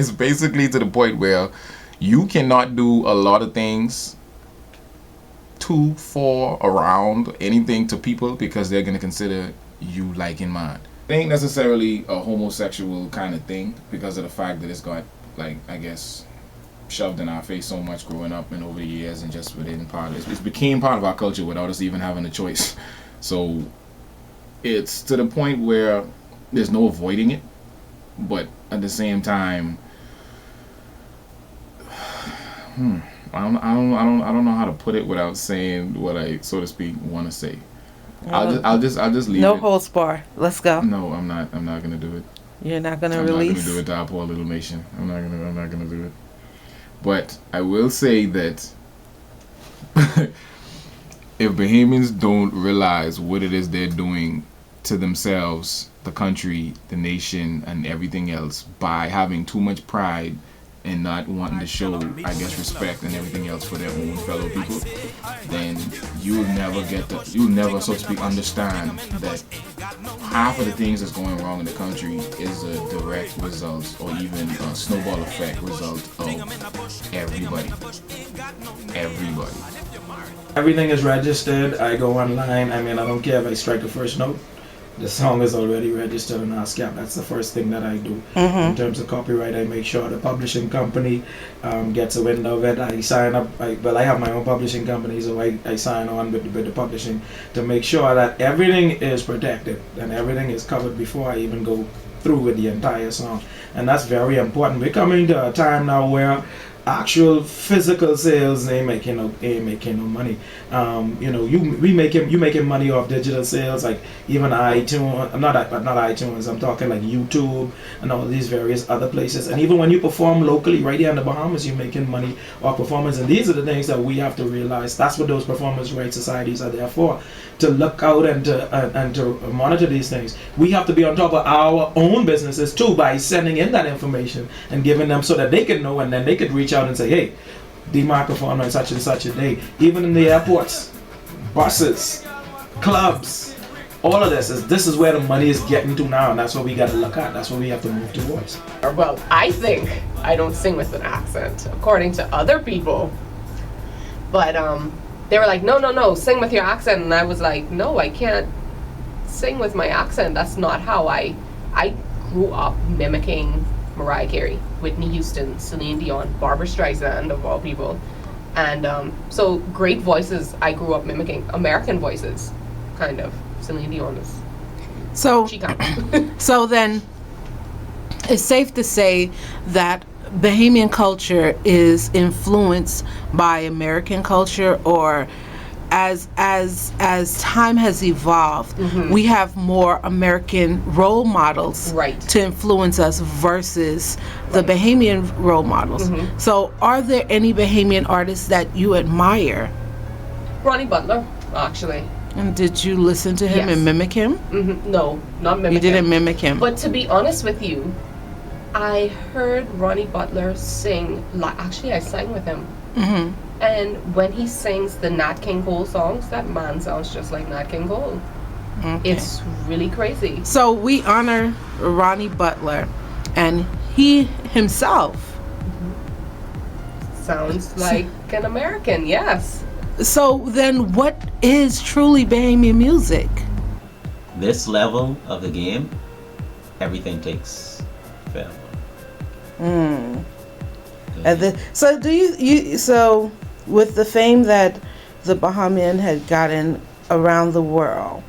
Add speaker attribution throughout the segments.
Speaker 1: It's basically to the point where you cannot do a lot of things to, for, around anything to people because they're going to consider you liking mine. It ain't necessarily a homosexual kind of thing because of the fact that it's got, like, I guess, shoved in our face so much growing up and over the years, and just within part of it. It became part of our culture without us even having a choice. So it's to the point where there's no avoiding it, but at the same time, I don't know how to put it without saying what I, so to speak, want to say. I'll just leave
Speaker 2: no
Speaker 1: it.
Speaker 2: holds bar. Let's go.
Speaker 1: No, I'm not gonna do it.
Speaker 2: You're not gonna
Speaker 1: I'm
Speaker 2: release.
Speaker 1: not gonna do it to our poor little nation. I'm not gonna do it. But I will say that if Bahamians don't realize what it is they're doing to themselves, the country, the nation, and everything else by having too much pride and not wanting to show, I guess, respect and everything else for their own fellow people, then you'll never, so to speak, understand that half of the things that's going wrong in the country is a direct result, or even a snowball effect result of everybody.
Speaker 3: Everything is registered. I go online. I mean, I don't care if I strike the first note. The song is already registered on ASCAP. That's the first thing that I do. In terms of copyright, I make sure the publishing company gets a wind of it. I sign up. I have my own publishing company, so I sign on with the publishing to make sure that everything is protected and everything is covered before I even go through with the entire song. And that's very important. We're coming to a time now where actual physical sales ain't making no money. You making money off digital sales, like even iTunes, not iTunes. I'm talking like YouTube and all these various other places. And even when you perform locally, right here in the Bahamas, you're making money off performance. And these are the things that we have to realize. That's what those performance rights societies are there for, to look out and to monitor these things. We have to be on top of our own businesses too by sending in that information and giving them so that they can know, and then they could reach out and say, hey, D-Mark performed on such and such a day. Even in the airports, buses, clubs, all of this is where the money is getting to now, and that's what we got to look at. That's what we have to move towards.
Speaker 4: Well, I think I don't sing with an accent, according to other people. But they were like, no, sing with your accent. And I was like, no, I can't sing with my accent. That's not how I grew up mimicking Mariah Carey, Whitney Houston, Celine Dion, Barbra Streisand, of all people. And so great voices I grew up mimicking. American voices, kind of. Celine Dion is...
Speaker 2: So,
Speaker 4: she counts.
Speaker 2: so then it's safe to say that Bahamian culture is influenced by American culture, or as time has evolved, we have more American role models to influence us versus the Bahamian role models. So are there any Bahamian artists that you admire?
Speaker 4: Ronnie Butler, actually.
Speaker 2: And did you listen to him and mimic him?
Speaker 4: No, not mimic him.
Speaker 2: You didn't mimic him.
Speaker 4: But to be honest with you, I heard Ronnie Butler sing, actually I sang with him. And when he sings the Nat King Cole songs, that man sounds just like Nat King Cole. It's really crazy.
Speaker 2: So we honor Ronnie Butler, and he himself
Speaker 4: sounds like an American, yes.
Speaker 2: So then what is truly Bahamian music?
Speaker 5: This level of the game, everything takes forever.
Speaker 2: So do you so with the fame that the Bahamian had gotten around the world,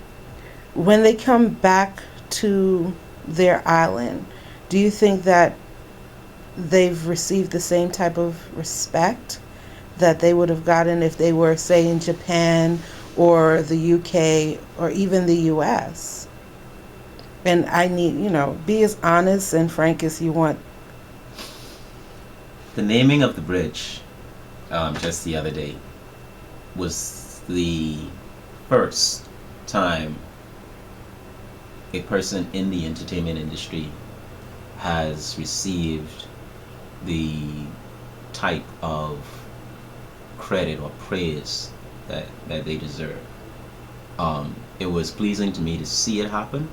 Speaker 2: when they come back to their island, do you think that they've received the same type of respect that they would have gotten if they were, say, in Japan or the UK or even the US? And I need, be as honest and frank as you want.
Speaker 5: The naming of the bridge just the other day was the first time a person in the entertainment industry has received the type of credit or praise that they deserve. It was pleasing to me to see it happen,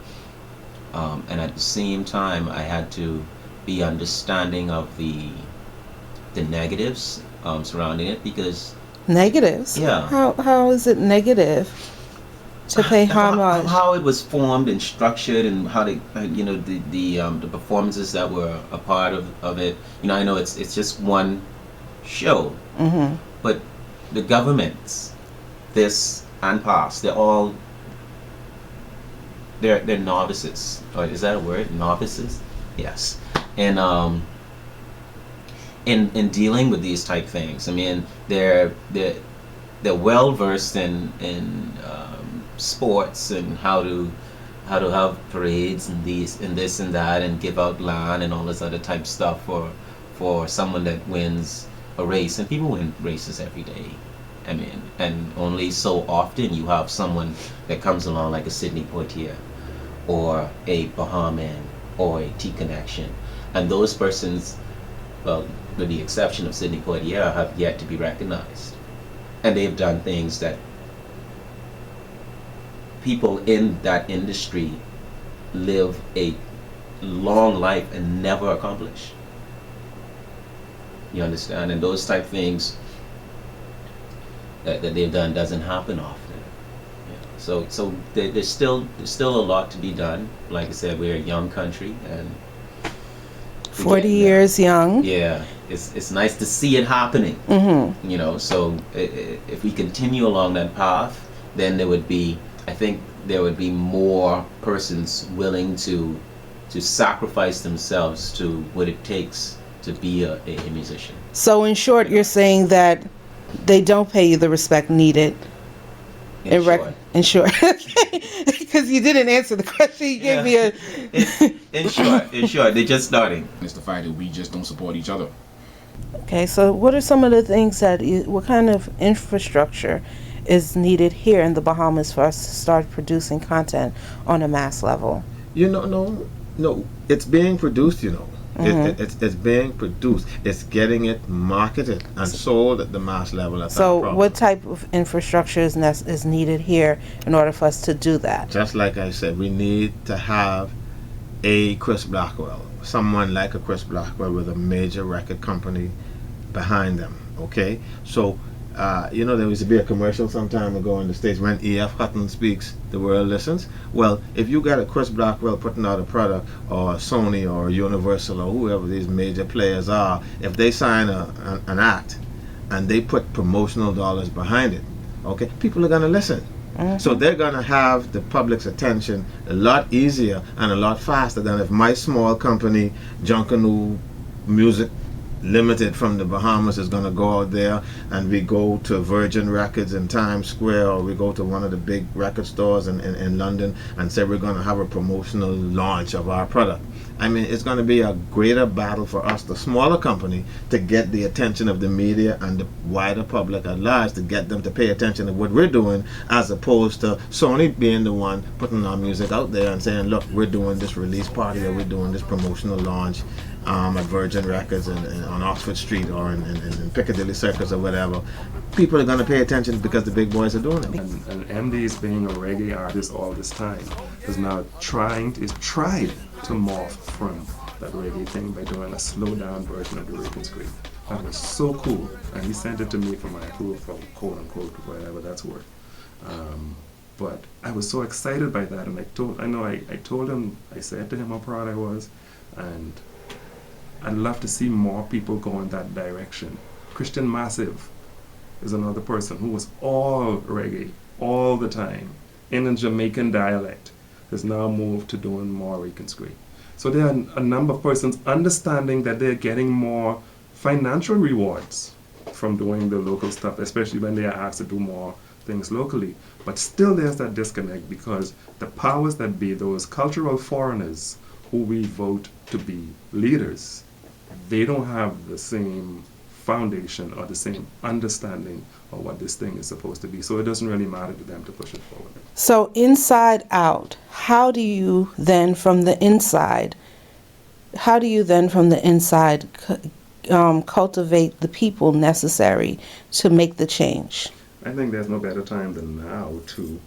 Speaker 5: and at the same time I had to be understanding of the negatives surrounding it, because
Speaker 2: Negatives?
Speaker 5: Yeah.
Speaker 2: How is it negative to pay homage?
Speaker 5: how it was formed and structured, and how they, the performances that were a part of it. I know it's just one show,
Speaker 2: Mm-hmm.
Speaker 5: but the governments, this and past, they're novices. Or is that a word? Novices? Yes. And in dealing with these type things, I mean, they're well versed in sports, and how to have parades and this and that, and give out land and all this other type stuff for someone that wins a race. And people win races every day. I mean, and only so often you have someone that comes along like a Sidney Poitier or a Bahamian or a T-Connection. And those persons, well, with the exception of Sidney Poitier, have yet to be recognized. And they've done things that people in that industry live a long life and never accomplish. You understand? And those type things that they've done doesn't happen often. Yeah. So there's still a lot to be done. Like I said, we're a young country, and
Speaker 2: 40 years young.
Speaker 5: Yeah, it's nice to see it happening.
Speaker 2: Mm-hmm.
Speaker 5: So if we continue along that path, then I think there would be more persons willing to sacrifice themselves to what it takes to be a musician.
Speaker 2: So in short, you're saying that they don't pay you the respect needed. In short, because you didn't answer the question. You gave me a.
Speaker 5: in short, they're just starting.
Speaker 1: It's the fact that we just don't support each other.
Speaker 2: Okay, so what are some of the things what kind of infrastructure is needed here in the Bahamas for us to start producing content on a mass level?
Speaker 6: No, it's being produced. It's being produced. It's getting it marketed and sold at the mass level.
Speaker 2: So what type of infrastructure is needed here in order for us to do that?
Speaker 6: Just like I said, we need to have a Chris Blackwell, someone like a Chris Blackwell with a major record company behind them. Okay, so there used to be a commercial some time ago in the States, when E.F. Hutton speaks, the world listens. Well, if you got a Chris Blackwell putting out a product, or Sony or Universal or whoever these major players are, if they sign an act and they put promotional dollars behind it, okay, people are going to listen.
Speaker 2: Mm-hmm.
Speaker 6: So they're going to have the public's attention a lot easier and a lot faster than if my small company, Junkanoo Music Limited from the Bahamas, is going to go out there and we go to Virgin Records in Times Square, or we go to one of the big record stores in London and say we're going to have a promotional launch of our product. I mean, it's going to be a greater battle for us, the smaller company, to get the attention of the media and the wider public at large, to get them to pay attention to what we're doing, as opposed to Sony being the one putting our music out there and saying, look, we're doing this release party, or we're doing this promotional launch at Virgin Records and on Oxford Street, or in Piccadilly Circus or whatever. People are going to pay attention because the big boys are doing it.
Speaker 7: And MD's being a reggae artist all this time is now tried to morph from that reggae thing by doing a slow down version of the Rake and Scrape. That was so cool, and he sent it to me for my approval, quote unquote, whatever that's worth. But I was so excited by that, and I told him, I said to him how proud I was, and I'd love to see more people go in that direction. Christian Massive is another person who was all reggae all the time in a Jamaican dialect, has now moved to doing more Rake and Scrape. So there are a number of persons understanding that they're getting more financial rewards from doing the local stuff, especially when they are asked to do more things locally. But still there's that disconnect, because the powers that be, those cultural foreigners who we vote to be leaders, they don't have the same foundation or the same understanding of what this thing is supposed to be. So it doesn't really matter to them to push it forward.
Speaker 2: So inside out, how do you then from the inside cultivate the people necessary to make the change?
Speaker 7: I think there's no better time than now to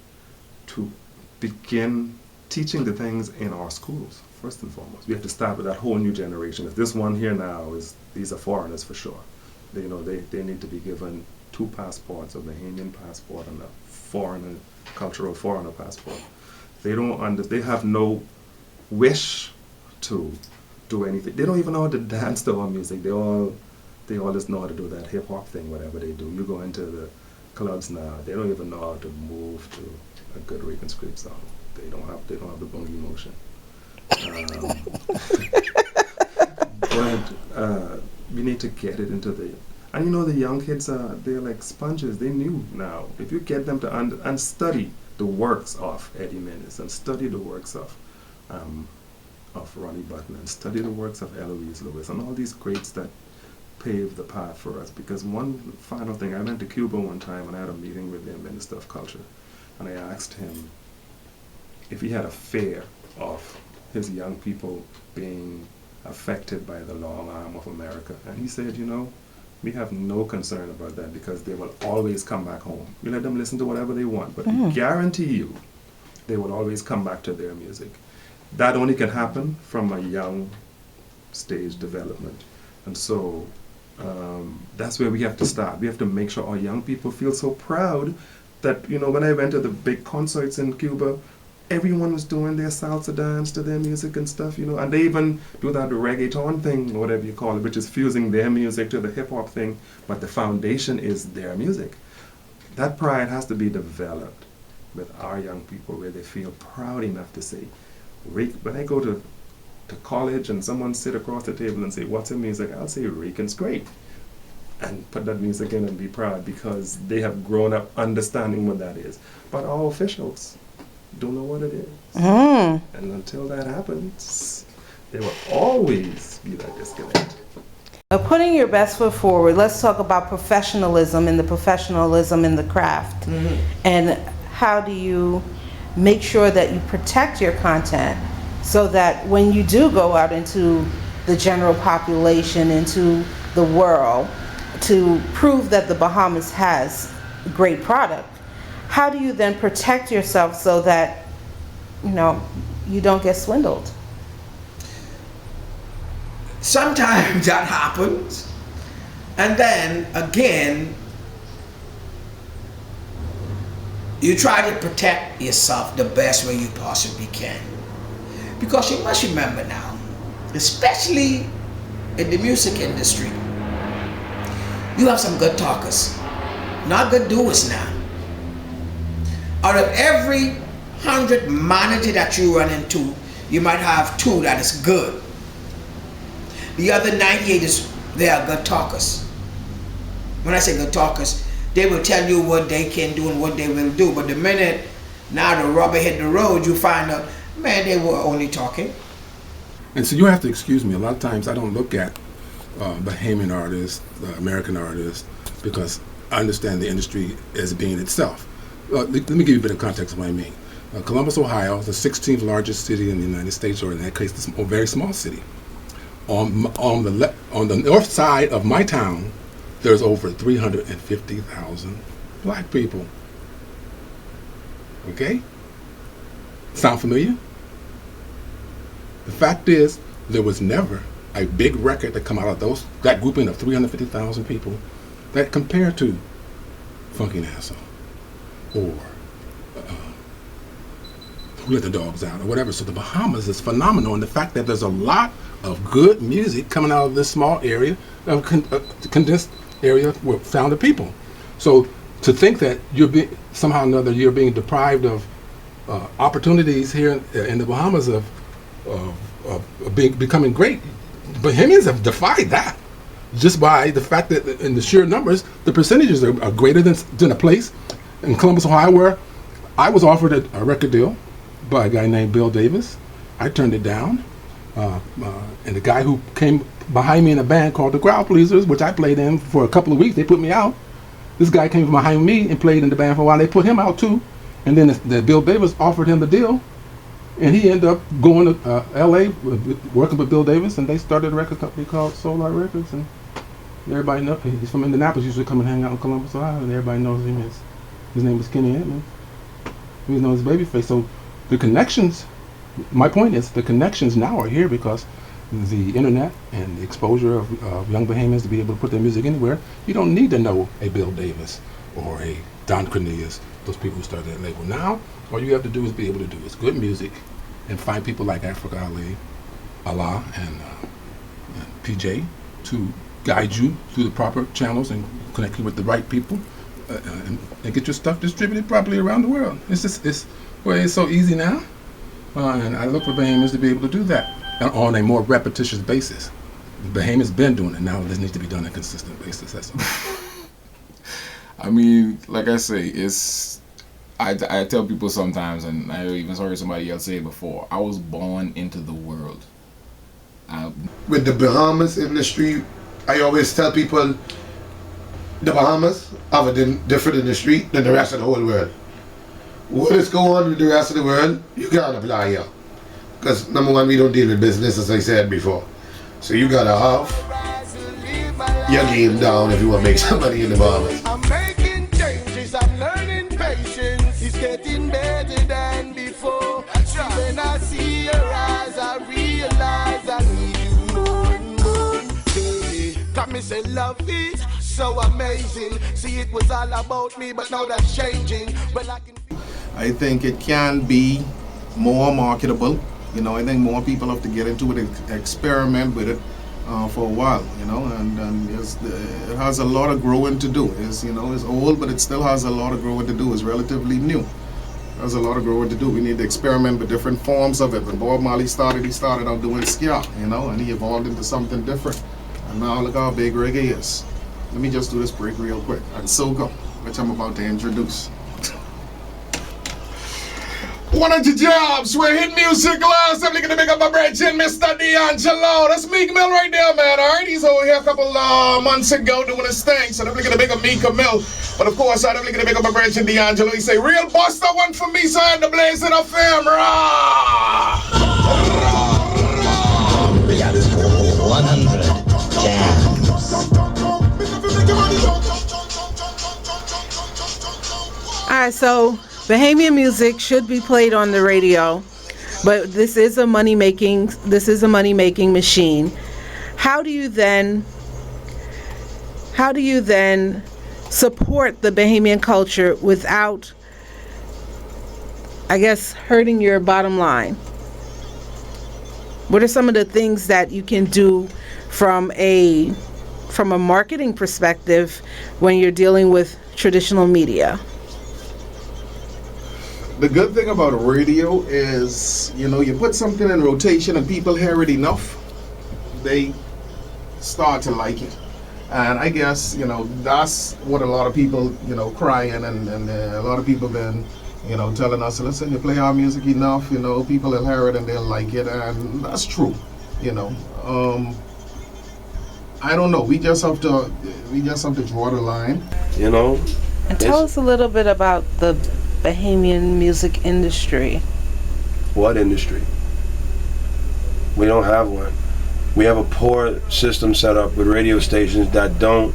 Speaker 7: begin teaching the things in our schools, first and foremost. We have to start with that whole new generation. If this one here now these are foreigners for sure. They need to be given 2 passports, a Bahamian passport and a cultural foreigner passport. They have no wish to do anything. They don't even know how to dance to our music. They all just know how to do that hip hop thing, whatever they do. You go into the clubs now, they don't even know how to move to a good Rake and Scrape song. They don't have the boogie motion. But we need to get it into and the young kids they're like sponges. They knew now. If you get them to and study the works of Eddie Menace and study the works of Ronnie Button and study the works of Eloise Lewis and all these greats that paved the path for us. Because one final thing, I went to Cuba one time and I had a meeting with the Minister of Culture, and I asked him if he had a fear of his young people being affected by the long arm of America. And he said, we have no concern about that because they will always come back home. You let them listen to whatever they want, but we guarantee you they will always come back to their music. That only can happen from a young stage development. And so that's where we have to start. We have to make sure our young people feel so proud that, when I went to the big concerts in Cuba, everyone was doing their salsa dance to their music and stuff, and they even do that reggaeton thing, or whatever you call it, which is fusing their music to the hip-hop thing, but the foundation is their music. That pride has to be developed with our young people, where they feel proud enough to say, Rake. When I go to college and someone sit across the table and say, what's your music? I'll say Rake and Scrape, and put that music in and be proud, because they have grown up understanding what that is. But our officials don't know what it is. And until that happens, there will always be that disconnect.
Speaker 2: Putting your best foot forward, let's talk about professionalism and the professionalism in the craft. And how do you make sure that you protect your content so that when you do go out into the general population, into the world, to prove that the Bahamas has great product, how do you then protect yourself so that, you don't get swindled?
Speaker 8: Sometimes that happens, and then again, you try to protect yourself the best way you possibly can. Because you must remember now, especially in the music industry, you have some good talkers, not good doers now. Out of every 100 manager that you run into, you might have 2 that is good. The other 98 they are good talkers. When I say good talkers, they will tell you what they can do and what they will do. But the minute now the rubber hit the road, you find out, man, they were only talking.
Speaker 9: And so you have to excuse me. A lot of times I don't look at Bahamian artists, American artists, because I understand the industry as being itself. Let me give you a bit of context of what I mean. Columbus, Ohio, the 16th largest city in the United States, or in that case, a very small city. On the north side of my town, there's over 350,000 black people. Okay? Sound familiar? The fact is, there was never a big record that come out of that grouping of 350,000 people that compared to Funky Nassau or Who Let the Dogs Out or whatever. So the Bahamas is phenomenal, and the fact that there's a lot of good music coming out of this small area, condensed area with founded people. So to think that somehow or another you're being deprived of opportunities here in the Bahamas of becoming great, Bahamians have defied that just by the fact that in the sheer numbers, the percentages are greater than a place in Columbus, Ohio, where I was offered a record deal by a guy named Bill Davis. I turned it down. And the guy who came behind me in a band called the Crowd Pleasers, which I played in for a couple of weeks, they put me out. This guy came behind me and played in the band for a while. They put him out too. And then the Bill Davis offered him the deal. And he ended up going to L.A., working with Bill Davis, and they started a record company called Solar Records. And everybody knows, he's from Indianapolis, used to come and hang out in Columbus, Ohio, and everybody knows him. His name is Kenny Edmonds. He's known as Babyface. So the connections my point is the connections now are here because the internet and the exposure of young Bahamians to be able to put their music anywhere. You don't need to know a Bill Davis or a Don Cornelius, those people who started that label. Now, all you have to do is be able to do is good music and find people like Africa Ali, Allah, and PJ to guide you through the proper channels and connect you with the right people and get your stuff distributed properly around the world. It's so easy now. And I look for Bahamians to be able to do that on a more repetitious basis. Bahamians been doing it. Now this needs to be done on a consistent basis. That's all.
Speaker 1: I mean, like I say, I tell people sometimes, and I even heard somebody else say it before, I was born into the world.
Speaker 10: With the Bahamas industry, I always tell people the Bahamas have a different industry than the rest of the whole world. What is going on with the rest of the world, you can't apply here. Because number one, we don't deal with business, as I said before. So you gotta have your game down if you want to make some money in the Bahamas.
Speaker 11: I'm making changes, I'm learning patience. It's getting better than before. When I see your eyes, I realize I need you more and more. Baby, got me say love is so amazing. See, it was all about me, but now that's changing. Well,
Speaker 12: I think it can be more marketable. You know, I think more people have to get into it, experiment with it for a while. You know, and it has a lot of growing to do. It's old, but it still has a lot of growing to do. It's relatively new. There's a lot of growing to do. We need to experiment with different forms of it. When Bob Marley started, he started out doing ska, and he evolved into something different. And now look how big reggae is. Let me just do this break real quick. And soca, which I'm about to introduce. One of your jobs, we're hit music class. I'm looking to make up my bridge in Mr. D'Angelo. That's Meek Mill right there, man. Alright, he's over here a couple months ago doing his thing. So I'm looking to make up Meek Mill. But of course, I'm looking to make up my bridge in D'Angelo. He say, real buster one for me, so I had to blaze it up for him. Rah!
Speaker 13: We got 100 jams.
Speaker 2: Alright, so Bahamian music should be played on the radio, but this is a money making machine. How do you then support the Bahamian culture without, I guess, hurting your bottom line? What are some of the things that you can do from a marketing perspective when you're dealing with traditional media?
Speaker 12: The good thing about radio is, you put something in rotation and people hear it enough, they start to like it. And I guess, that's what a lot of people, crying and a lot of people been, telling us, listen, you play our music enough, people will hear it and they'll like it, and that's true, I don't know, we just have to draw the line.
Speaker 2: And tell us a little bit about the Bahamian music industry.
Speaker 14: What industry? We don't have one. We have a poor system set up with radio stations that don't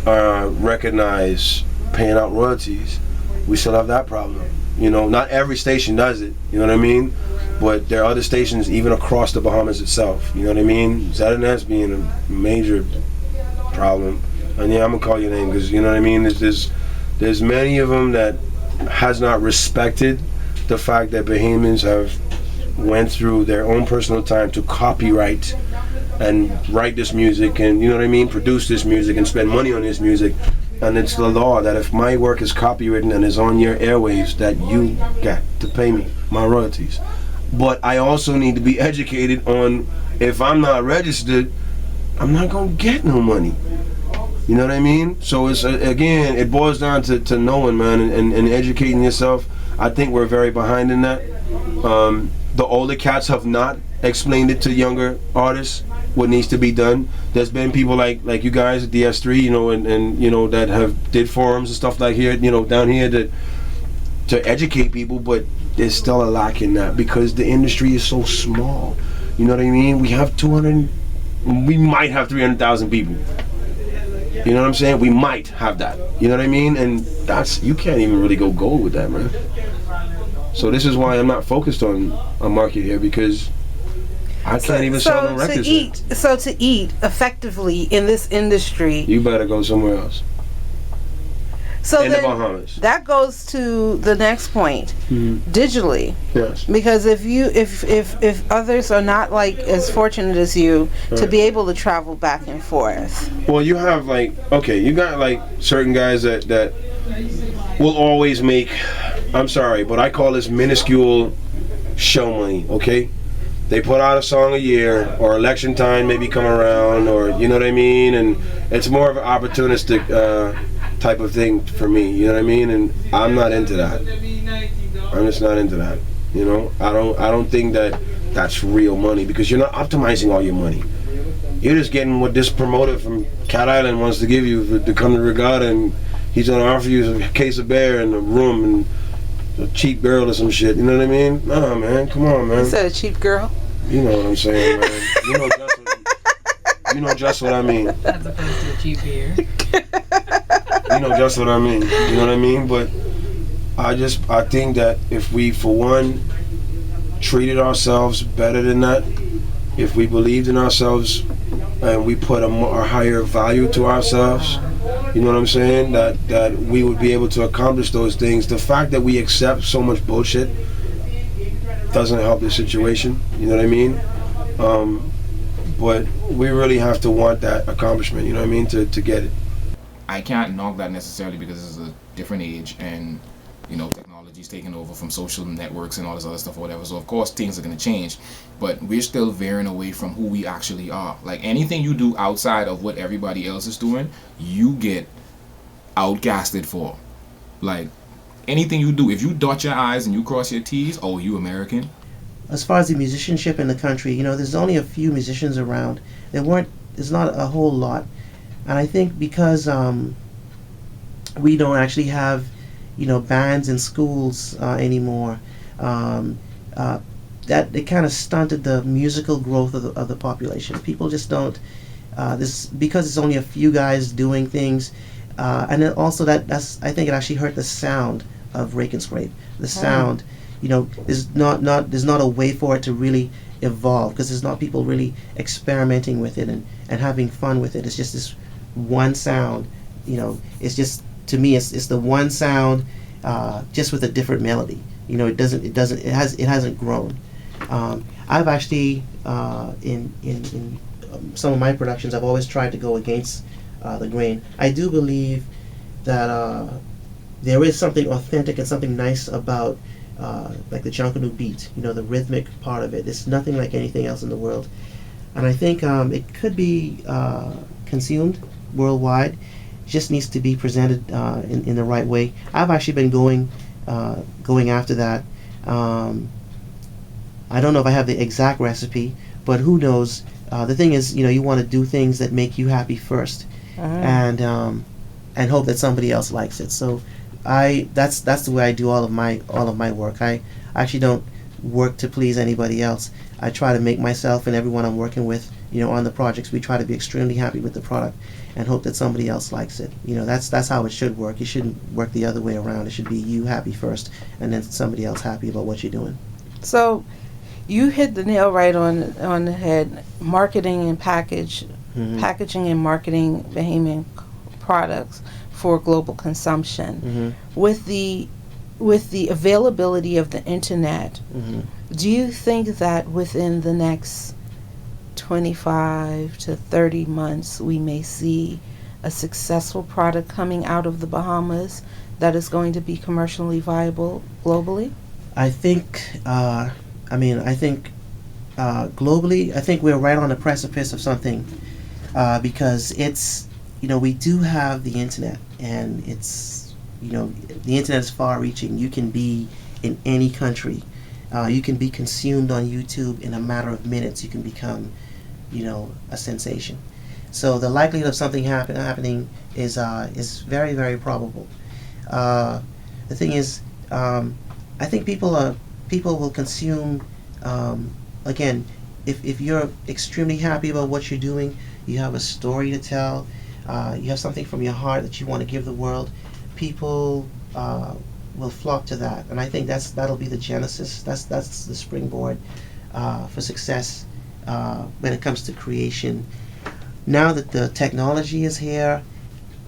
Speaker 14: recognize paying out royalties. We still have that problem. Not every station does it, you know what I mean? But there are other stations even across the Bahamas itself, you know what I mean? ZNS being a major problem. And yeah, I'm gonna call your name because, you know what I mean? There's many of them that has not respected the fact that Bahamians have went through their own personal time to copyright and write this music and, you know what I mean, produce this music and spend money on this music. And it's the law that if my work is copywritten and is on your airwaves, that you got to pay me my royalties. But I also need to be educated on, if I'm not registered, I'm not gonna get no money. You know what I mean? So it's again, it boils down to knowing, man, and educating yourself. I think we're very behind in that. The older cats have not explained it to younger artists what needs to be done. There's been people like you guys at DS3, and that have did forums and stuff like here, down here to educate people, but there's still a lack in that because the industry is so small. You know what I mean? We might have 300,000 people. You know what I'm saying? We might have that. You know what I mean? And you can't even really go gold with that, man. So this is why I'm not focused on a market here, because I can't even sell no records here.
Speaker 2: So to eat effectively in this industry,
Speaker 14: You better go somewhere else.
Speaker 2: so
Speaker 14: In the
Speaker 2: then
Speaker 14: Bahamas.
Speaker 2: that goes to the next point, digitally.
Speaker 14: Yes.
Speaker 2: Because if others are not like as fortunate as you to
Speaker 14: Right.
Speaker 2: be able to travel back and forth,
Speaker 14: Well, you have like, okay, you got like certain guys that will always make, I'm sorry, but I call this minuscule show money, okay? They put out a song a year, or election time maybe come around, or you know what I mean? And it's more of an opportunistic type of thing for me, you know what I mean? And I'm not into that. I'm just not into that. You know, I don't think that that's real money, because you're not optimizing all your money. You're just getting what this promoter from Cat Island wants to give you to come to Regatta, and he's gonna offer you a case of beer and a room and a cheap girl or some shit. You know what I mean? Nah, man, come on, man.
Speaker 2: you said a cheap girl.
Speaker 14: You know what I'm saying, man. You know just what I mean.
Speaker 4: As opposed to a cheap beer.
Speaker 14: You know just what I mean. You know what I mean? But I think that if we, for one, treated ourselves better than that, if we believed in ourselves and we put a higher value to ourselves, you know what I'm saying, that we would be able to accomplish those things. The fact that we accept so much bullshit doesn't help the situation, you know what I mean? But we really have to want that accomplishment, you know what I mean, to get it.
Speaker 1: I can't knock that necessarily, because this is a different age, and you know, technology's taking over from social networks and all this other stuff or whatever. So of course things are gonna change, but we're still veering away from who we actually are. Like anything you do outside of what everybody else is doing, you get outcasted for. Like anything you do, if you dot your I's and you cross your T's, oh, you American.
Speaker 15: As far as the musicianship in the country, you know, there's only a few musicians around. There's not a whole lot. And I think because we don't actually have, you know, bands in schools anymore, that it kind of stunted the musical growth of the population. People just don't, because it's only a few guys doing things, and then also that's I think it actually hurt the sound of Rake and Scrape. The sound, you know, there's not a way for it to really evolve, because there's not people really experimenting with it and having fun with it. It's just this one sound, you know. It's just, to me, it's the one sound, just with a different melody. You know, it hasn't grown. I've actually in some of my productions, I've always tried to go against the grain. I do believe that there is something authentic and something nice about like the Junkanoo beat, you know, the rhythmic part of it. It's nothing like anything else in the world, and I think it could be consumed worldwide. It just needs to be presented in the right way. I've actually been going after that. I don't know if I have the exact recipe, but who knows? The thing is, you know, you want to do things that make you happy first, and hope that somebody else likes it. So that's the way I do all of my work. I actually don't work to please anybody else. I try to make myself and everyone I'm working with, you know, on the projects, we try to be extremely happy with the product and hope that somebody else likes it. You know, that's how it should work. It shouldn't work the other way around. It should be you happy first and then somebody else happy about what you're doing.
Speaker 2: So you hit the nail right on the head. Marketing and packaging and marketing Bahamian products for global consumption. With the availability of the internet, do you think that within the next 25 to 30 months we may see a successful product coming out of the Bahamas that is going to be commercially viable globally?
Speaker 15: I think globally, I think we're right on the precipice of something, because it's, you know, we do have the internet, and it's, you know, the internet is far reaching. You can be in any country. You can be consumed on YouTube in a matter of minutes. You can become, you know, a sensation. So the likelihood of something happening is very, very probable. The thing is, I think people will consume. Again, if you're extremely happy about what you're doing, you have a story to tell, you have something from your heart that you want to give the world, people will flock to that, and I think that'll be the genesis. That's the springboard for success when it comes to creation. Now that the technology is here,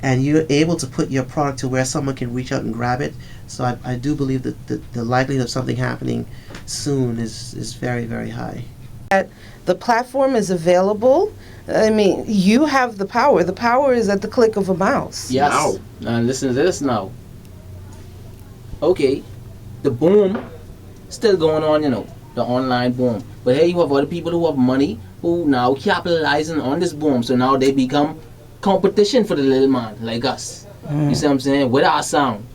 Speaker 15: and you're able to put your product to where someone can reach out and grab it, so I do believe that the likelihood of something happening soon is very, very high.
Speaker 2: The platform is available. I mean, you have the power. The power is at the click of a mouse.
Speaker 16: Yes. Now listen to this now. Okay, the boom still going on, the online boom. But here you have other people who have money who now capitalizing on this boom. So now they become competition for the little man like us. You see what I'm saying? With our sound.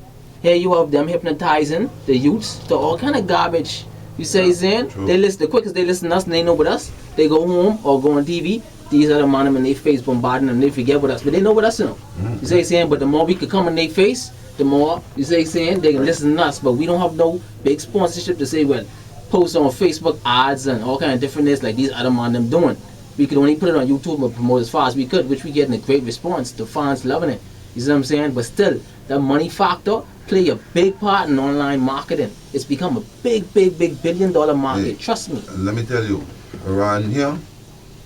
Speaker 16: Here you have them hypnotizing the youths to all kind of garbage. You say saying they listen the quickest they listen to us and they know with us. They go home or go on TV. These are the man in their face bombarding them. They forget with us, but they know with us. You say saying, but the more we could come in their face, the more you say saying they can listen to us. But we don't have no big sponsorship to say well, post on Facebook ads and all kind of different things like these other man them doing. We could only put it on YouTube and promote as far as we could, which we getting a great response. The fans loving it. You see what I'm saying? But still, that money factor play a big part in online marketing. It's become a big billion-dollar market.
Speaker 17: Hey,
Speaker 16: trust me.
Speaker 17: Let me tell you, around here,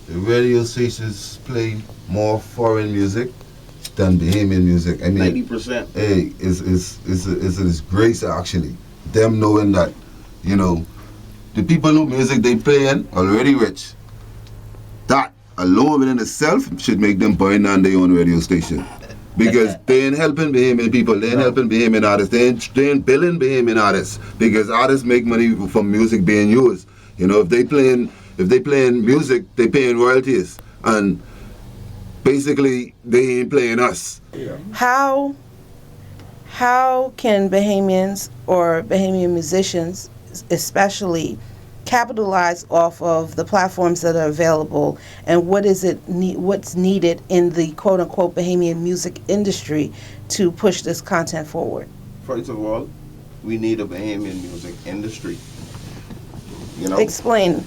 Speaker 17: the radio stations play more foreign music than Bahamian music. I mean,
Speaker 12: 90%.
Speaker 17: Hey, it's a disgrace actually. Them knowing that, the people who music they playing already rich. That alone in itself should make them burn down their own radio station. Because they ain't helping Bahamian people, they ain't helping Bahamian artists, they ain't billing Bahamian artists. Because artists make money from music being used. If they playing music, they paying royalties. And basically they ain't playing us.
Speaker 2: How can Bahamians or Bahamian musicians especially capitalize off of the platforms that are available, and what's needed in the quote-unquote Bahamian music industry to push this content forward?
Speaker 12: First of all, we need a Bahamian music industry.
Speaker 2: Explain.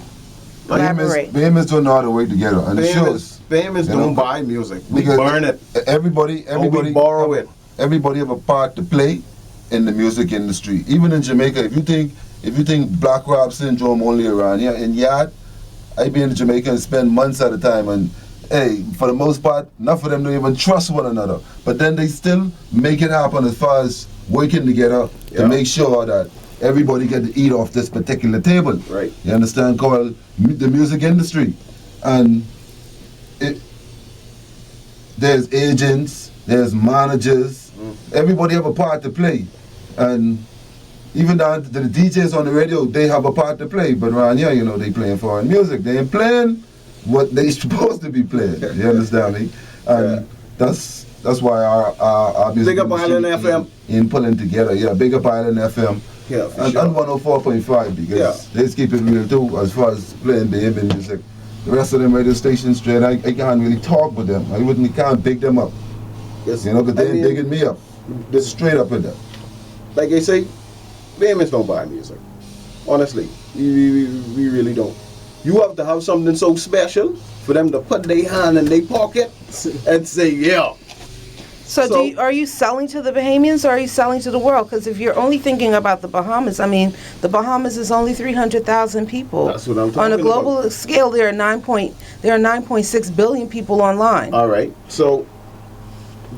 Speaker 2: Elaborate.
Speaker 17: Bahamians don't know how to work together, and it shows.
Speaker 12: Bahamians don't buy music. We
Speaker 17: Because
Speaker 12: burn it.
Speaker 17: Everybody
Speaker 12: we borrow it.
Speaker 17: Everybody have a part to play in the music industry. Even in Jamaica, if you think Black Rob syndrome only around here in Yard, I be in Jamaica and spend months at a time, and hey, for the most part, enough of them don't even trust one another. But then they still make it happen as far as working together to make sure that everybody get to eat off this particular table.
Speaker 12: Right.
Speaker 17: You understand? Called the music industry. And there's agents, there's managers, everybody have a part to play. And even down to the DJs on the radio, they have a part to play. But around here, they playing foreign music. They ain't playing what they supposed to be playing. You understand me? And that's why our music
Speaker 12: Big up Island FM.
Speaker 17: In pulling together. Yeah, big up Island FM.
Speaker 12: Yeah,
Speaker 17: and 104.5 because they keep it real too as far as playing Bahamian music. The rest of them radio stations straight, I can't really talk with them. I can't big them up.
Speaker 12: Yes.
Speaker 17: Because they ain't bigging me up. Just straight up with them.
Speaker 12: Like they say, Bahamians don't buy music. Honestly, we really don't. You have to have something so special for them to put their hand in their pocket and say, yeah.
Speaker 2: So are you selling to the Bahamians or are you selling to the world? Because if you're only thinking about the Bahamas, the Bahamas is only 300,000 people.
Speaker 12: That's what I'm talking
Speaker 2: about. On a global
Speaker 12: about.
Speaker 2: scale, there are 9.6 billion people online.
Speaker 12: All right. So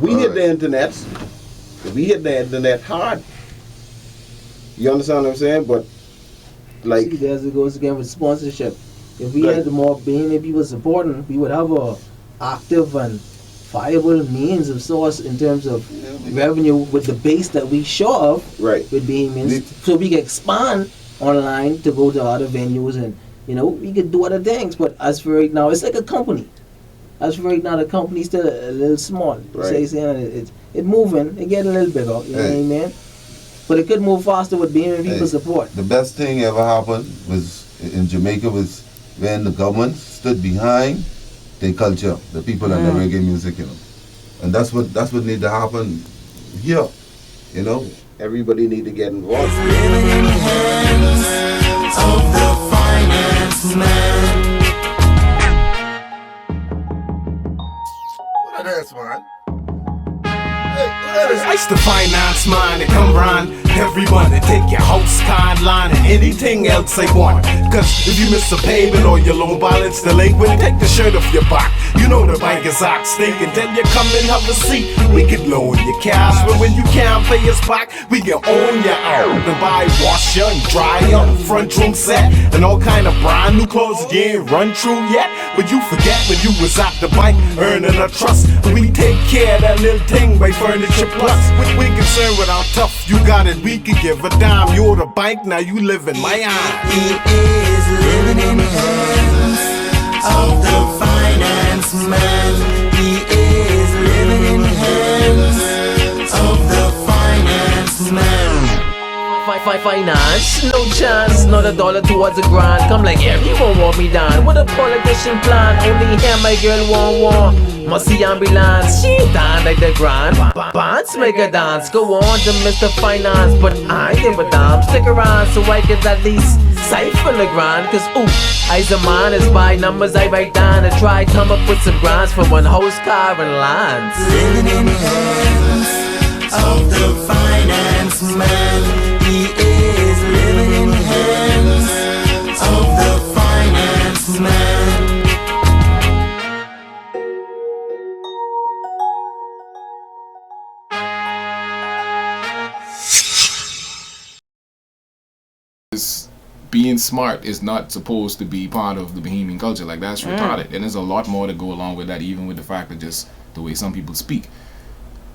Speaker 12: we hit the internet. We hit the internet hard. You understand what I'm saying? But like,
Speaker 16: see, there it goes again with sponsorship. If we had more Bahamian people supporting, we would have a active and viable means of source in terms of revenue with the base that we show of with Bahamians, so we can expand online to go to other venues and we could do other things. But as for right now, it's like a company. As for right now, the company's still a little small. It's moving, it get a little bigger. You know what I mean? But it could move faster with Bahamian people support.
Speaker 17: The best thing ever happened was in Jamaica was when the government stood behind their culture, the people and the reggae music, and that's what need to happen here,
Speaker 12: Everybody need to get involved.
Speaker 11: Living in the hands of the finance man.
Speaker 10: What is this, man?
Speaker 11: Ice the finance man, they come round
Speaker 18: every Monday. Take your house, car, line, and anything else they want. Cause if you miss a payment or your loan balance delinquent, take the shirt off your back. You know the bank is hot stinking. Then you come and have a seat. We can loan you cash, but when you can't pay us back, we can own your out and buy washer and dryer, front room set, and all kind of brand new clothes that you ain't run through yet. But you forget when you was at the bank earning a trust. We take care of that little thing by Furniture Plus. We concerned with how tough you got it. We could give a dime. You're the bank, now you live in my eye.
Speaker 11: He is living in the hands of the finance man. He is living in the hands of the finance man.
Speaker 16: Finance, no chance, not a dollar towards a grand. Come like everyone want me down. What a politician plan, only him my girl want. Must see ambulance, she down like the grand. Bands make a dance, go on to Mr. Finance. But I give a damn, stick around so I can at least siphon the grand. Cause ooh, I's a man is by numbers I write down. To try come up with some grants for one house, car and lands.
Speaker 11: Living in the hands of the finance man. He is living in the hands of the finance man.
Speaker 1: Being smart is not supposed to be part of the Bahamian culture. Like, that's retarded. And there's a lot more to go along with that, even with the fact that just the way some people speak.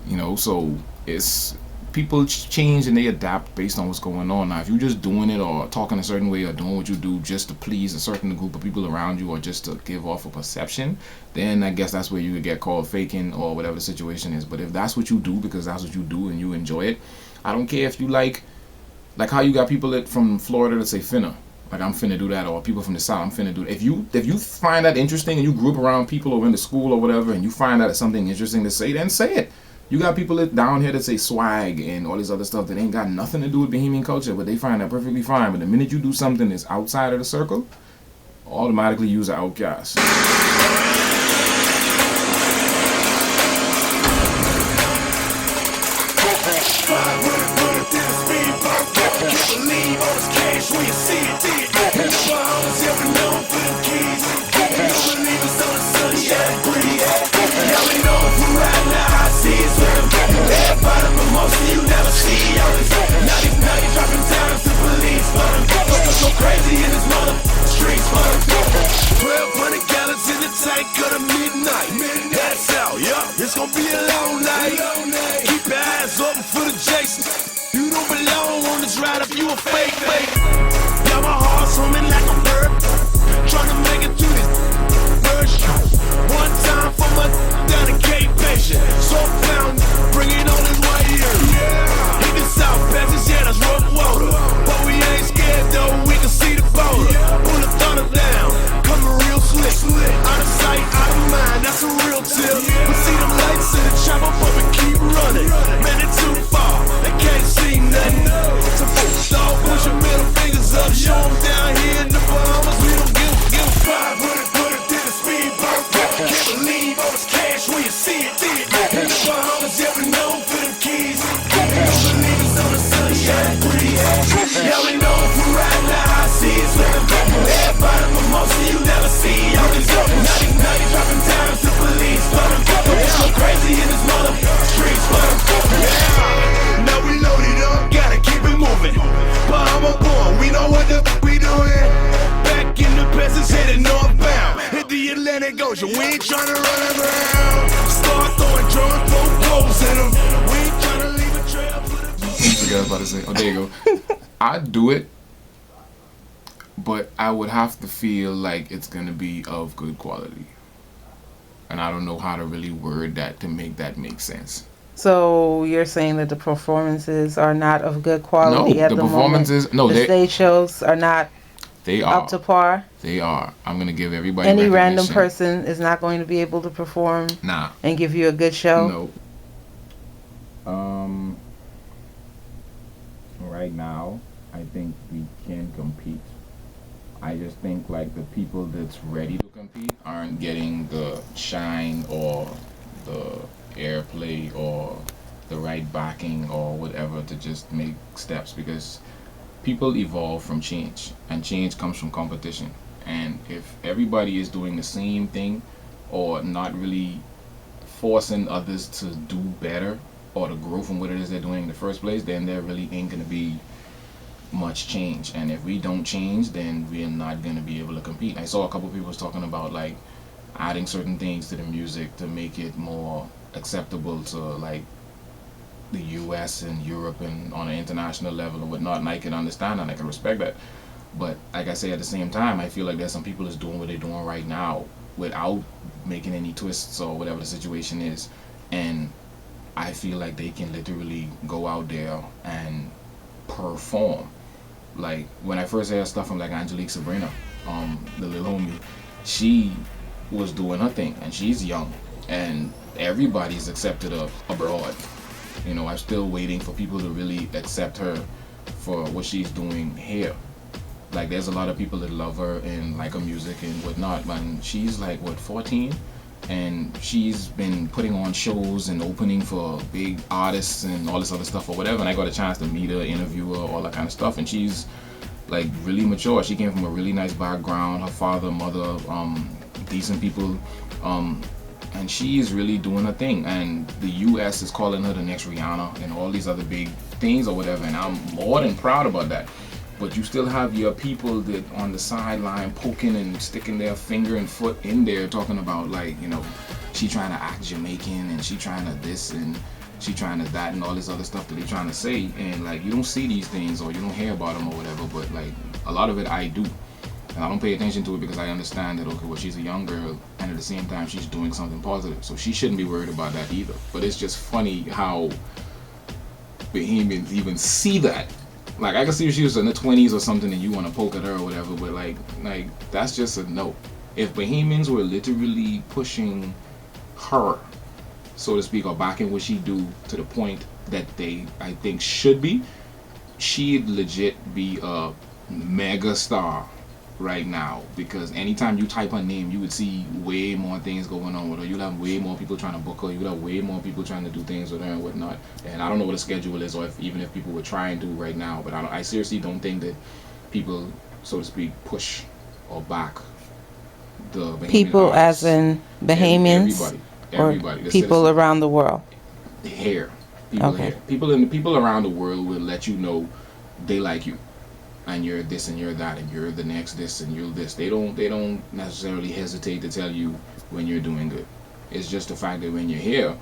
Speaker 1: You know, so it's people change and they adapt based on what's going on. Now, if you're just doing it or talking a certain way or doing what you do just to please a certain group of people around you or just to give off a perception, then I guess that's where you would get called faking or whatever the situation is. But if that's what you do because that's what you do and you enjoy it, I don't care if you like how you got people from Florida that say finna. Like, I'm finna do that, or people from the South, I'm finna do that. If you find that interesting and you grew up around people or in the school or whatever and you find that it's something interesting to say, then say it. You got people down here that say swag and all this other stuff that ain't got nothing to do with Bahamian culture, but they find that perfectly fine. But the minute you do something that's outside of the circle, automatically use an outcast.
Speaker 18: It's gonna be a long night. Keep your eyes open for the Jason. You don't belong on this ride if you a fake. Got my heart swimming like a bird, trying to make it through this bird show. One time for my down the Cape patient. So found bringing on this white ear. Hit the South Passage, yeah, that's rough water. But we ain't scared though, we can see the border. Pull the thunder down, coming real slick. Out of sight, out of mind, that's a real tip. We see them lights in the chop up and keep running. Man, it's too far, they can't see nothing. So dog, push your middle fingers up, show them down here in the Bahamas. We don't give a fuck. Put it to the speed bump. Can't believe all this cash when you see it. In the Bahamas, yeah, we known for them keys. Don't believe it's on the sunshine breeze. Yeah, we know if we ride the high seas with them. Everybody, but most of you never see all these up. Now you dropping dimes to police for them. It's so crazy in this mother streets for them. Yeah, now we loaded up, gotta keep it moving. Bahama born, we know what the we doing. Back in the passage, headed northbound. Hit the Atlantic Ocean, we ain't tryna run around. Start throwing drones, throw poles in them. We ain't tryna leave a trail for the.
Speaker 1: I was about to say, oh, there you go. I'd do it, but I would have to feel like it's gonna be of good quality. And I don't know how to really word that to make that make sense.
Speaker 2: So you're saying that the performances are not of good quality
Speaker 1: No,
Speaker 2: at
Speaker 1: the
Speaker 2: the
Speaker 1: performances-
Speaker 2: moment?
Speaker 1: no,
Speaker 2: the
Speaker 1: they-
Speaker 2: stage shows are not
Speaker 1: They are.
Speaker 2: up to par?
Speaker 1: They are. I'm gonna give everybody
Speaker 2: Any random
Speaker 1: recognition.
Speaker 2: person is not going to be able to perform
Speaker 1: Nah.
Speaker 2: and give you a good show?
Speaker 1: No. Right now, I think we can compete. I just think like the people that's ready to compete aren't getting the shine or the airplay or the right backing or whatever to just make steps, because people evolve from change, and change comes from competition. And if everybody is doing the same thing or not really forcing others to do better or to grow from what it is they're doing in the first place, then there really ain't going to be much change. And if we don't change, then we're not going to be able to compete. I saw a couple people was talking about like adding certain things to the music to make it more acceptable to like the US and Europe and on an international level and whatnot, and I can understand that and I can respect that. But like I say, at the same time, I feel like there's some people that's doing what they're doing right now without making any twists or whatever the situation is, and I feel like they can literally go out there and perform. Like when I first heard stuff from like Angelique Sabrina, the little homie, she was doing her thing, and she's young, and everybody's accepted her abroad. You know, I'm still waiting for people to really accept her for what she's doing here. Like there's a lot of people that love her and like her music and whatnot, and she's like what, 14, and she's been putting on shows and opening for big artists and all this other stuff or whatever, and I got a chance to meet her, interview her, all that kind of stuff, and she's like really mature. She came from a really nice background, her father, mother, decent people, and she is really doing her thing, and the US is calling her the next Rihanna and all these other big things or whatever, and I'm more than proud about that. But you still have your people that on the sideline poking and sticking their finger and foot in there talking about like, you know, she trying to act Jamaican and she trying to this and she trying to that and all this other stuff that they trying to say, and like you don't see these things or you don't hear about them or whatever, but like a lot of it I do. And I don't pay attention to it because I understand that, okay, well, she's a young girl and at the same time she's doing something positive, so she shouldn't be worried about that either. But it's just funny how Bahamians even see that. Like I can see if she was in the 20s or something and you want to poke at her or whatever, but like that's just a no. If Bahamians were literally pushing her, so to speak, or backing what she do to the point that they, I think, should be, she'd legit be a mega star right now, because anytime you type her name you would see way more things going on with her. You'll have way more people trying to book her, you'll have way more people trying to do things with her and whatnot. And I don't know what the schedule is, or if even if people were trying to right now, but I seriously don't think that people, so to speak, push or back the Bahamian
Speaker 2: people
Speaker 1: artists.
Speaker 2: as in Bahamians,
Speaker 1: everybody,
Speaker 2: or people around the world.
Speaker 1: Here, people
Speaker 2: Okay.
Speaker 1: here, people around the world will let you know they like you, and you're this and you're that and you're the next this and you're this. They don't necessarily hesitate to tell you when you're doing good. It's just the fact that when you're here,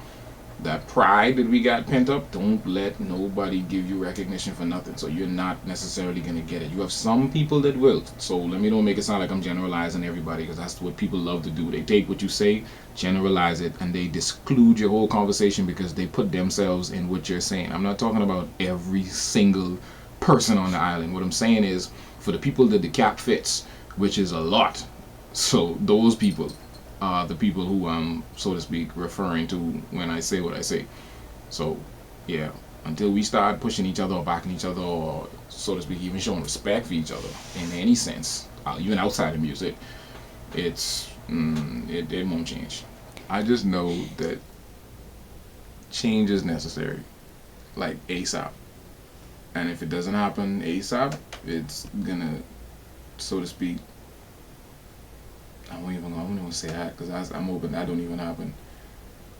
Speaker 1: that pride that we got pent up, don't let nobody give you recognition for nothing. So you're not necessarily gonna get it. You have some people that will. So let me don't make it sound like I'm generalizing everybody, because that's what people love to do. They take what you say, generalize it, and they disclude your whole conversation because they put themselves in what you're saying. I'm not talking about every single person on the island. What I'm saying is for the people that the cap fits, which is a lot. So those people are the people who I'm, so to speak, referring to when I say what I say. So yeah, until we start pushing each other or backing each other, or so to speak, even showing respect for each other in any sense, even outside of music, it won't change. I just know that change is necessary, like ASAP. And if it doesn't happen ASAP, it's gonna, so to speak, I won't even say that, because I'm hoping that don't even happen.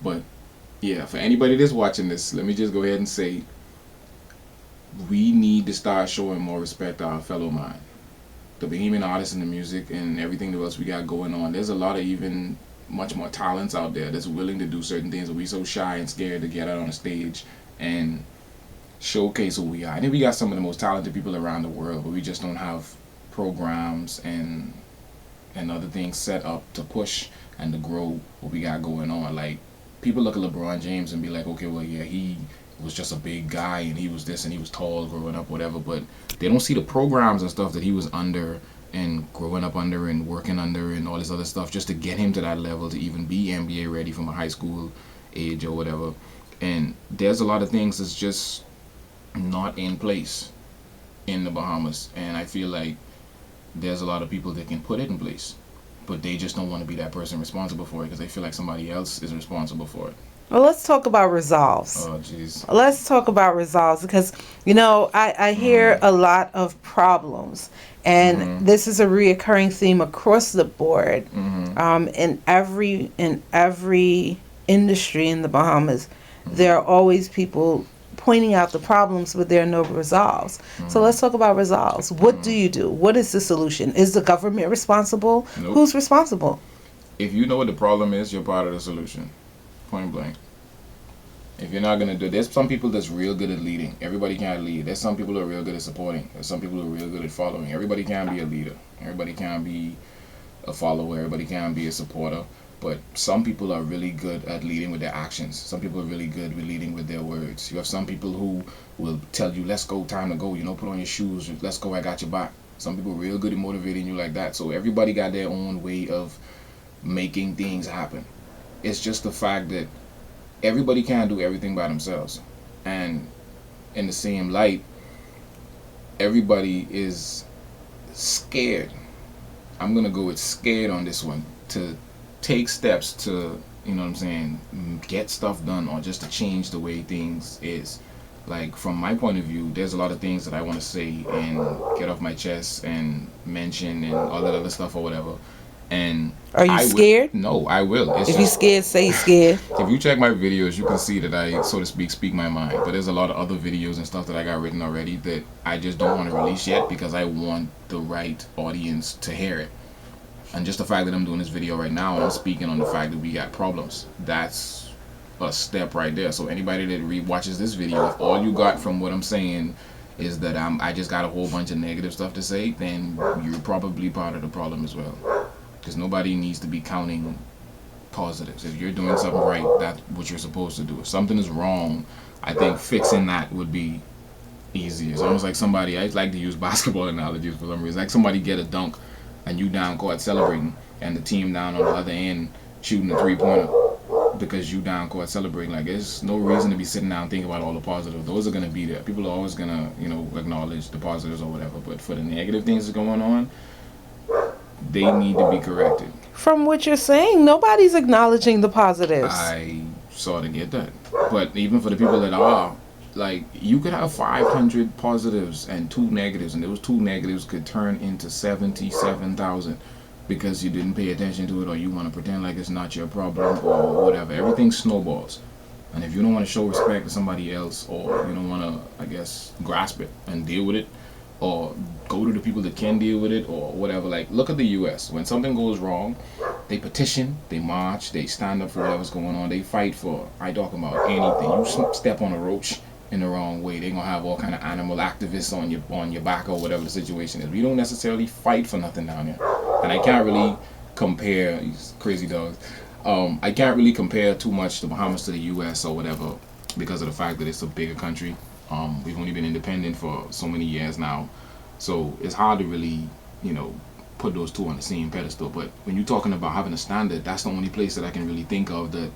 Speaker 1: But yeah, for anybody that's watching this, let me just go ahead and say, we need to start showing more respect to our fellow man. The Bahamian artists and the music and everything else we got going on, there's a lot of even much more talents out there that's willing to do certain things, but we so shy and scared to get out on the stage and showcase who we are. I think we got some of the most talented people around the world, but we just don't have programs and other things set up to push and to grow what we got going on. Like people look at LeBron James and be like, okay, well yeah, he was just a big guy and he was this and he was tall growing up, whatever, but they don't see the programs and stuff that he was under and growing up under and working under and all this other stuff just to get him to that level to even be NBA ready from a high school age or whatever. And there's a lot of things that's just not in place in the Bahamas, and I feel like there's a lot of people that can put it in place, but they just don't want to be that person responsible for it because they feel like somebody else is responsible for it.
Speaker 2: Well, let's talk about resolves.
Speaker 1: Oh, jeez.
Speaker 2: Let's talk about resolves because, I hear a lot of problems. And this is a reoccurring theme across the board in every industry in the Bahamas. There are always people pointing out the problems, but there are no resolves. So let's talk about resolves. What do you do? What is the solution? Is the government responsible?
Speaker 1: Nope.
Speaker 2: Who's responsible?
Speaker 1: If you know what the problem is, you're part of the solution. Point blank. If you're not gonna do, there's some people that's real good at leading. Everybody can't lead. There's some people who are real good at supporting. There's some people who are real good at following. Everybody can't be a leader. Everybody can't be a follower. Everybody can't be a supporter. But some people are really good at leading with their actions. Some people are really good with leading with their words. You have some people who will tell you, let's go, time to go, put on your shoes, let's go, I got your back. Some people are real good at motivating you like that. So everybody got their own way of making things happen. It's just the fact that everybody can't do everything by themselves. And in the same light, everybody is scared. I'm going to go with scared on this one, to take steps to, get stuff done or just to change the way things is. Like, from my point of view, there's a lot of things that I want to say and get off my chest and mention and all that other stuff or whatever. And
Speaker 2: are you scared?
Speaker 1: No, I will.
Speaker 2: If you're scared, say you're scared.
Speaker 1: If you check my videos, you can see that I, so to speak my mind. But there's a lot of other videos and stuff that I got written already that I just don't want to release yet because I want the right audience to hear it. And just the fact that I'm doing this video right now, I'm speaking on the fact that we got problems. That's a step right there. So anybody that watches this video, if all you got from what I'm saying is that I just got a whole bunch of negative stuff to say, then you're probably part of the problem as well. Because nobody needs to be counting positives. If you're doing something right, that's what you're supposed to do. If something is wrong, I think fixing that would be easier. It's almost like somebody, I like to use basketball analogies for some reason, like somebody get a dunk and you down court celebrating and the team down on the other end shooting a three-pointer because you down court celebrating. Like, there's no reason to be sitting down and thinking about all the positives. Those are going to be there. People are always going to, acknowledge the positives or whatever. But for the negative things that's going on, they need to be corrected.
Speaker 2: From what you're saying, nobody's acknowledging the positives.
Speaker 1: I sort of get that. But even for the people that are, like, you could have 500 positives and 2 negatives, and those 2 negatives could turn into 77,000 because you didn't pay attention to it, or you want to pretend like it's not your problem, or whatever. Everything snowballs. And if you don't want to show respect to somebody else, or you don't want to, I guess, grasp it and deal with it, or go to the people that can deal with it, or whatever. Like, look at the U.S. When something goes wrong, they petition, they march, they stand up for whatever's going on, they fight for, I talk about anything. You step on a roach in the wrong way, they're gonna have all kind of animal activists on your back or whatever the situation is. We don't necessarily fight for nothing down here. And I can't really compare, these crazy dogs, I can't really compare too much the Bahamas to the U.S. or whatever because of the fact that it's a bigger country. We've only been independent for so many years now, so it's hard to really, put those two on the same pedestal. But when you're talking about having a standard, that's the only place that I can really think of that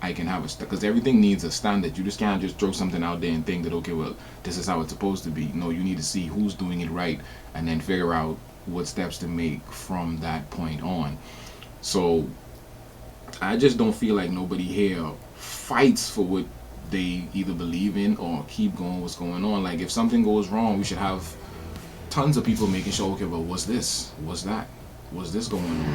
Speaker 1: I can have because everything needs a standard. You just can't just throw something out there and think that, okay, well, this is how it's supposed to be. No, you need to see who's doing it right and then figure out what steps to make from that point on. So I just don't feel like nobody here fights for what they either believe in or keep going what's going on. Like, if something goes wrong, we should have tons of people making sure, okay, well, what's this? What's that? What's this going on?